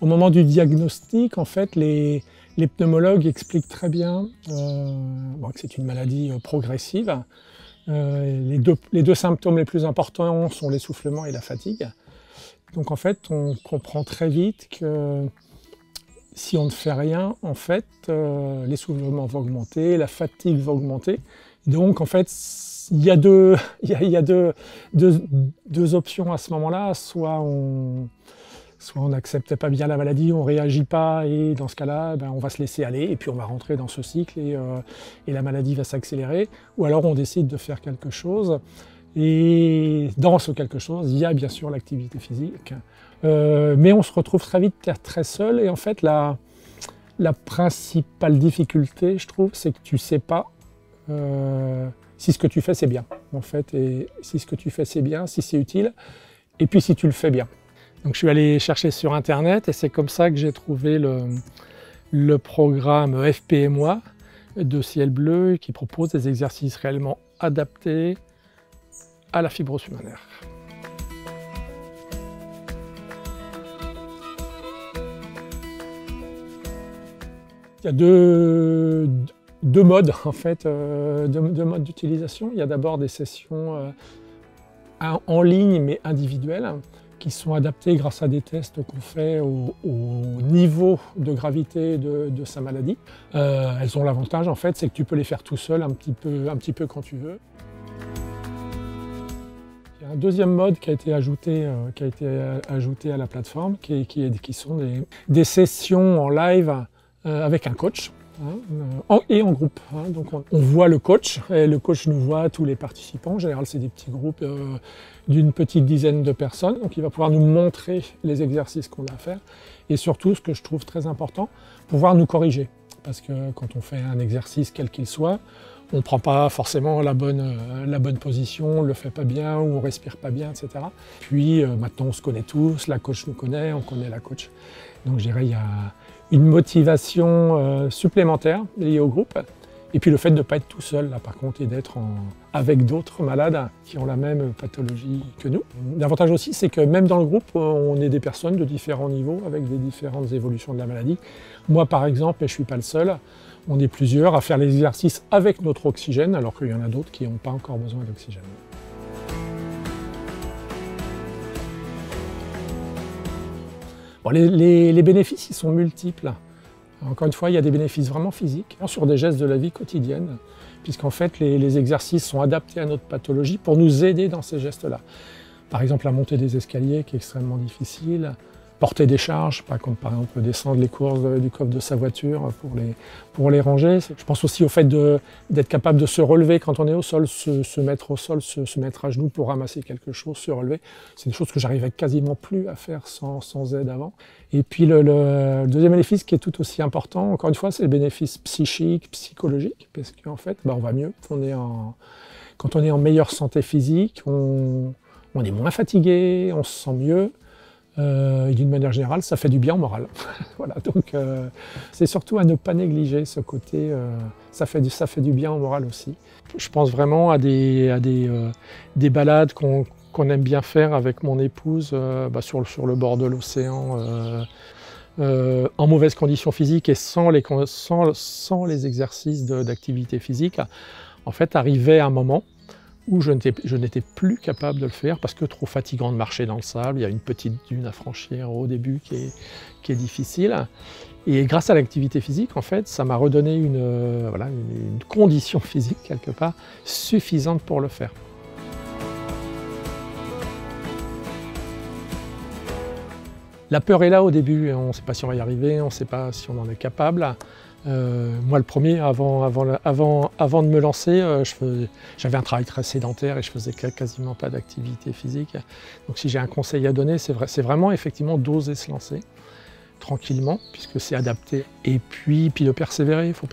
Au moment du diagnostic, en fait, les pneumologues expliquent très bien que c'est une maladie progressive. Les deux symptômes les plus importants sont l'essoufflement et la fatigue. Donc en fait, on comprend très vite que si on ne fait rien, en fait, l'essoufflement va augmenter, la fatigue va augmenter. Donc en fait, il y a deux options à ce moment-là. Soit on n'accepte pas bien la maladie, on ne réagit pas, et dans ce cas-là, on va se laisser aller, et puis on va rentrer dans ce cycle, et la maladie va s'accélérer. Ou alors on décide de faire quelque chose, et dans ce quelque chose, il y a bien sûr l'activité physique. Mais on se retrouve très vite très seul, et en fait, la principale difficulté, je trouve, c'est que tu ne sais pas si ce que tu fais, c'est bien, en fait, et si ce que tu fais, c'est bien, si c'est utile, et puis si tu le fais bien. Donc je suis allé chercher sur internet et c'est comme ça que j'ai trouvé le programme FPMOA de Ciel Bleu qui propose des exercices réellement adaptés à la fibrose pulmonaire. Il y a deux modes en fait, deux modes d'utilisation. Il y a d'abord des sessions en ligne mais individuelles, qui sont adaptés grâce à des tests qu'on fait au niveau de gravité de sa maladie. Elles ont l'avantage en fait, c'est que tu peux les faire tout seul un petit peu quand tu veux. Il y a un deuxième mode qui a été ajouté à la plateforme, qui sont des sessions en live avec un coach. Et en groupe. Donc on voit le coach, et le coach nous voit tous les participants. En général, c'est des petits groupes d'une petite dizaine de personnes. Donc il va pouvoir nous montrer les exercices qu'on a à faire. Et surtout, ce que je trouve très important, pouvoir nous corriger. Parce que quand on fait un exercice, quel qu'il soit, on ne prend pas forcément la bonne position, on ne le fait pas bien, ou on ne respire pas bien, etc. Puis maintenant, on se connaît tous, la coach nous connaît, on connaît la coach. Donc je dirais, il y a une motivation supplémentaire liée au groupe. Et puis le fait de ne pas être tout seul, là par contre, et d'être avec d'autres malades qui ont la même pathologie que nous. L'avantage aussi, c'est que même dans le groupe, on est des personnes de différents niveaux, avec des différentes évolutions de la maladie. Moi par exemple, et je ne suis pas le seul, on est plusieurs à faire l'exercice avec notre oxygène, alors qu'il y en a d'autres qui n'ont pas encore besoin d'oxygène. Bon, les bénéfices, ils sont multiples. Encore une fois, il y a des bénéfices vraiment physiques, sur des gestes de la vie quotidienne, puisqu'en fait, les exercices sont adaptés à notre pathologie pour nous aider dans ces gestes-là. Par exemple, la montée des escaliers, qui est extrêmement difficile, porter des charges, pas comme par exemple descendre les courses du coffre de sa voiture pour les ranger. Je pense aussi au fait d'être capable de se relever quand on est au sol, se mettre au sol, se mettre à genoux pour ramasser quelque chose, se relever. C'est des choses que j'arrivais quasiment plus à faire sans aide avant. Et puis le deuxième bénéfice qui est tout aussi important, encore une fois, c'est le bénéfice psychique, psychologique, parce qu'en fait, on va mieux. Quand on est en meilleure santé physique, on est moins fatigué, on se sent mieux. Et d'une manière générale, ça fait du bien au moral. Voilà, donc c'est surtout à ne pas négliger ce côté, ça fait du bien au moral aussi. Je pense vraiment à des balades qu'on aime bien faire avec mon épouse sur le bord de l'océan, en mauvaise condition physique et sans les exercices d'activité physique. En fait, arrivait un moment où je n'étais plus capable de le faire parce que trop fatigant de marcher dans le sable. Il y a une petite dune à franchir au début qui est difficile. Et grâce à l'activité physique, en fait, ça m'a redonné une condition physique, quelque part, suffisante pour le faire. La peur est là au début, on ne sait pas si on va y arriver, on ne sait pas si on en est capable. Moi le premier, avant de me lancer, j'avais un travail très sédentaire et je faisais quasiment pas d'activité physique. Donc si j'ai un conseil à donner, c'est vraiment effectivement d'oser se lancer tranquillement, puisque c'est adapté. Et puis de persévérer, il faut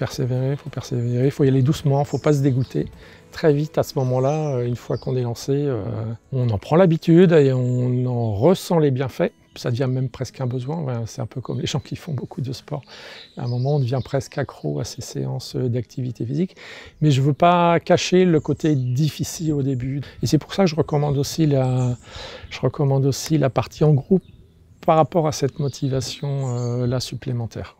y aller doucement, il ne faut pas se dégoûter. Très vite à ce moment-là, une fois qu'on est lancé, on en prend l'habitude et on en ressent les bienfaits. Ça devient même presque un besoin, c'est un peu comme les gens qui font beaucoup de sport. À un moment, on devient presque accro à ces séances d'activité physique. Mais je ne veux pas cacher le côté difficile au début. Et c'est pour ça que je recommande aussi la partie en groupe par rapport à cette motivation là supplémentaire.